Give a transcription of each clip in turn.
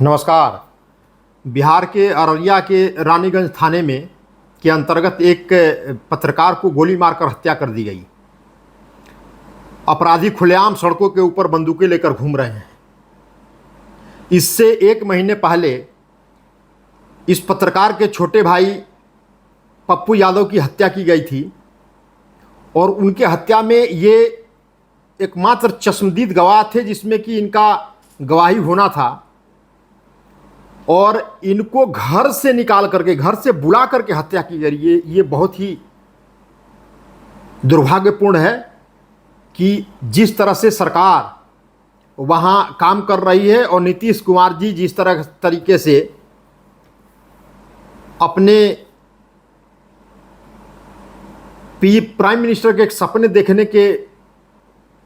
नमस्कार। बिहार के अररिया के रानीगंज थाने में के अंतर्गत एक पत्रकार को गोली मारकर हत्या कर दी गई। अपराधी खुलेआम सड़कों के ऊपर बंदूकें लेकर घूम रहे हैं। इससे एक महीने पहले इस पत्रकार के छोटे भाई पप्पू यादव की हत्या की गई थी और उनके हत्या में ये एकमात्र चश्मदीद गवाह थे जिसमें कि इनका गवाही होना था और इनको घर से निकाल करके, घर से बुला करके हत्या की गई। ये बहुत ही दुर्भाग्यपूर्ण है कि जिस तरह से सरकार वहां काम कर रही है और नीतीश कुमार जी जिस तरीके से अपने प्राइम मिनिस्टर के एक सपने देखने के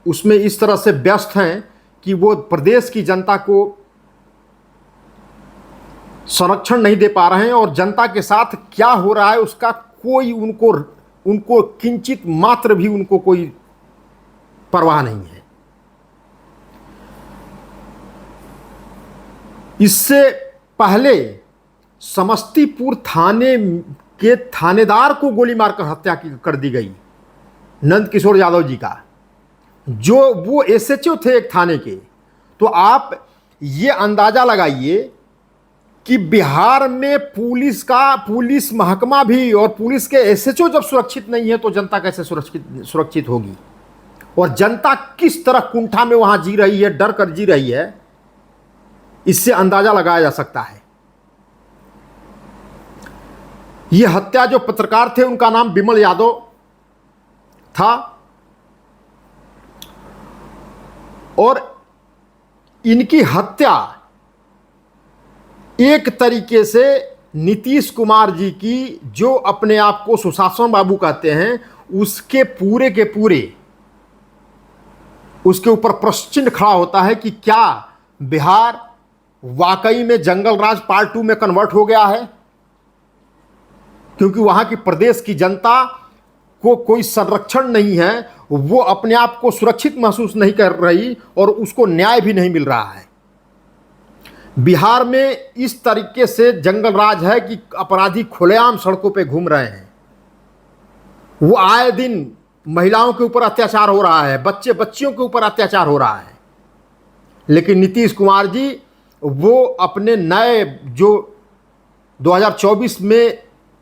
उसमें इस तरह से व्यस्त हैं कि वो प्रदेश की जनता को संरक्षण नहीं दे पा रहे हैं और जनता के साथ क्या हो रहा है उसका कोई उनको किंचित मात्र भी उनको कोई परवाह नहीं है। इससे पहले समस्तीपुर थाने के थानेदार को गोली मारकर हत्या कर दी गई, नंद किशोर यादव जी का, जो वो एसएचओ थे एक थाने के। तो आप ये अंदाजा लगाइए कि बिहार में पुलिस महकमा भी और पुलिस के एसएचओ जब सुरक्षित नहीं है तो जनता कैसे सुरक्षित होगी और जनता किस तरह कुंठा में वहां जी रही है, डर कर जी रही है, इससे अंदाजा लगाया जा सकता है। यह हत्या जो पत्रकार थे उनका नाम विमल यादव था और इनकी हत्या एक तरीके से नीतीश कुमार जी की, जो अपने आप को सुशासन बाबू कहते हैं, उसके पूरे के पूरे उसके ऊपर प्रश्न चिन्ह खड़ा होता है कि क्या बिहार वाकई में जंगल राज पार्ट 2 में कन्वर्ट हो गया है, क्योंकि वहां की प्रदेश की जनता को कोई संरक्षण नहीं है, वो अपने आप को सुरक्षित महसूस नहीं कर रही और उसको न्याय भी नहीं मिल रहा है। बिहार में इस तरीके से जंगल राज है कि अपराधी खुलेआम सड़कों पे घूम रहे हैं। वो आए दिन महिलाओं के ऊपर अत्याचार हो रहा है, बच्चियों के ऊपर अत्याचार हो रहा है। लेकिन नीतीश कुमार जी वो अपने नए जो 2024 में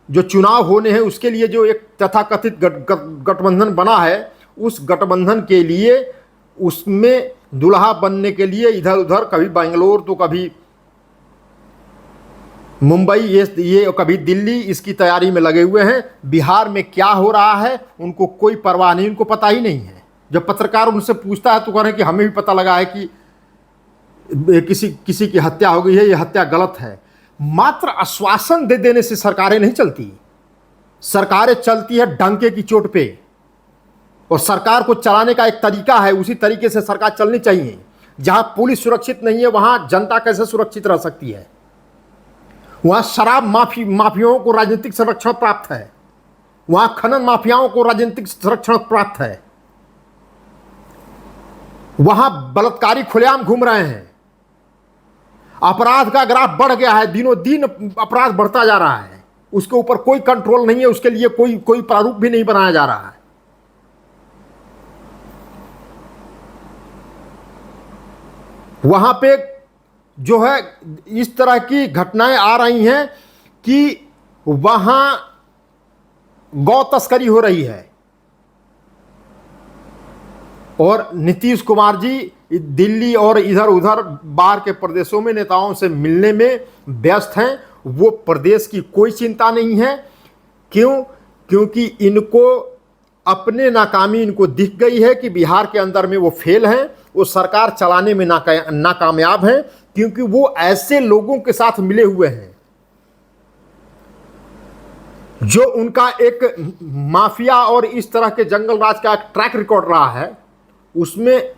जो चुनाव होने हैं उसके लिए जो एक तथाकथित गठबंधन बना है, उस गठबंधन के लिए उसमें दुल्हा बनने के लिए इधर उधर कभी बेंगलोर तो कभी मुंबई, ये कभी दिल्ली, इसकी तैयारी में लगे हुए हैं। बिहार में क्या हो रहा है उनको कोई परवाह नहीं, उनको पता ही नहीं है। जब पत्रकार उनसे पूछता है तो कह रहे हैं कि हमें भी पता लगा है कि किसी की हत्या हो गई है, ये हत्या गलत है। मात्र आश्वासन दे देने से सरकारें नहीं चलती, सरकारें चलती है डंके की चोट पे। और सरकार को चलाने का एक तरीका है, उसी तरीके से सरकार चलनी चाहिए। जहां पुलिस सुरक्षित नहीं है वहां जनता कैसे सुरक्षित रह सकती है? वहां शराब माफियाओं को राजनीतिक संरक्षण प्राप्त है, वहां खनन माफियाओं को राजनीतिक संरक्षण प्राप्त है, वहां बलात्कारी खुलेआम घूम रहे हैं। अपराध का ग्राफ बढ़ गया है, दिनों दिन अपराध बढ़ता जा रहा है, उसके ऊपर कोई कंट्रोल नहीं है, उसके लिए कोई प्रारूप भी नहीं बनाया जा रहा है। वहां पे जो है इस तरह की घटनाएं आ रही हैं कि वहां गौ तस्करी हो रही है और नीतीश कुमार जी दिल्ली और इधर उधर बाहर के प्रदेशों में नेताओं से मिलने में व्यस्त हैं। वो प्रदेश की कोई चिंता नहीं है। क्यों? क्योंकि इनको अपने नाकामी इनको दिख गई है कि बिहार के अंदर में वो फेल हैं, वो सरकार चलाने में नाकामयाब हैं, क्योंकि वो ऐसे लोगों के साथ मिले हुए हैं जो उनका एक माफिया और इस तरह के जंगल राज का एक ट्रैक रिकॉर्ड रहा है। उसमें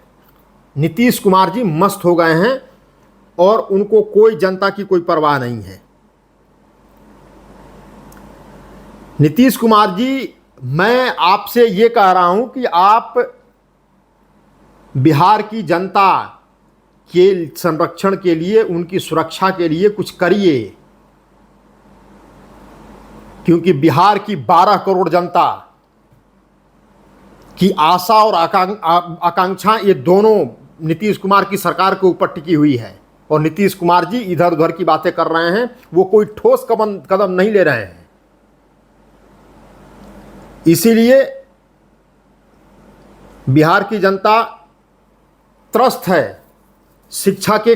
नीतीश कुमार जी मस्त हो गए हैं और उनको कोई जनता की कोई परवाह नहीं है। नीतीश कुमार जी, मैं आपसे ये कह रहा हूं कि आप बिहार की जनता के संरक्षण के लिए, उनकी सुरक्षा के लिए कुछ करिए, क्योंकि बिहार की 12 करोड़ जनता की आशा और आकांक्षा ये दोनों नीतीश कुमार की सरकार के ऊपर टिकी हुई है। और नीतीश कुमार जी इधर उधर की बातें कर रहे हैं, वो कोई ठोस कदम नहीं ले रहे हैं। इसीलिए बिहार की जनता त्रस्त है शिक्षा के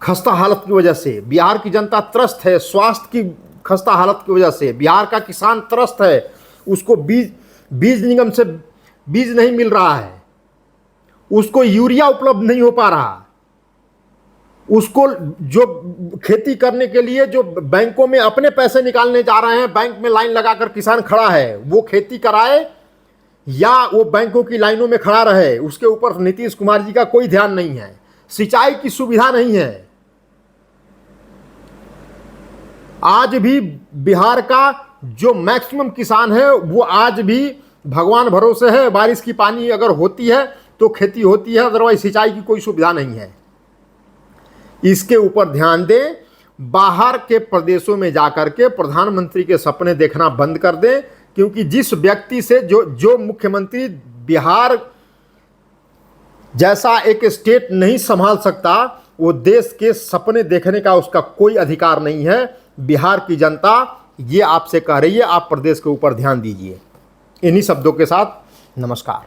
खस्ता हालत की वजह से, बिहार की जनता त्रस्त है स्वास्थ्य की खस्ता हालत की वजह से, बिहार का किसान त्रस्त है, उसको बीज निगम से बीज नहीं मिल रहा है, उसको यूरिया उपलब्ध नहीं हो पा रहा, उसको जो खेती करने के लिए जो बैंकों में अपने पैसे निकालने जा रहे हैं, बैंक में लाइन लगाकर किसान खड़ा है, वो खेती कराए या वो बैंकों की लाइनों में खड़ा रहे, उसके ऊपर नीतीश कुमार जी का कोई ध्यान नहीं है। सिंचाई की सुविधा नहीं है। आज भी बिहार का जो मैक्सिमम किसान है वो आज भी भगवान भरोसे है, बारिश की पानी अगर होती है तो खेती होती है, अदरवाइज सिंचाई की कोई सुविधा नहीं है। इसके ऊपर ध्यान दें। बाहर के प्रदेशों में जाकर के प्रधानमंत्री के सपने देखना बंद कर दें, क्योंकि जिस व्यक्ति से जो मुख्यमंत्री बिहार जैसा एक स्टेट नहीं संभाल सकता, वो देश के सपने देखने का उसका कोई अधिकार नहीं है। बिहार की जनता ये आपसे कह रही है, आप प्रदेश के ऊपर ध्यान दीजिए। इन्हीं शब्दों के साथ नमस्कार।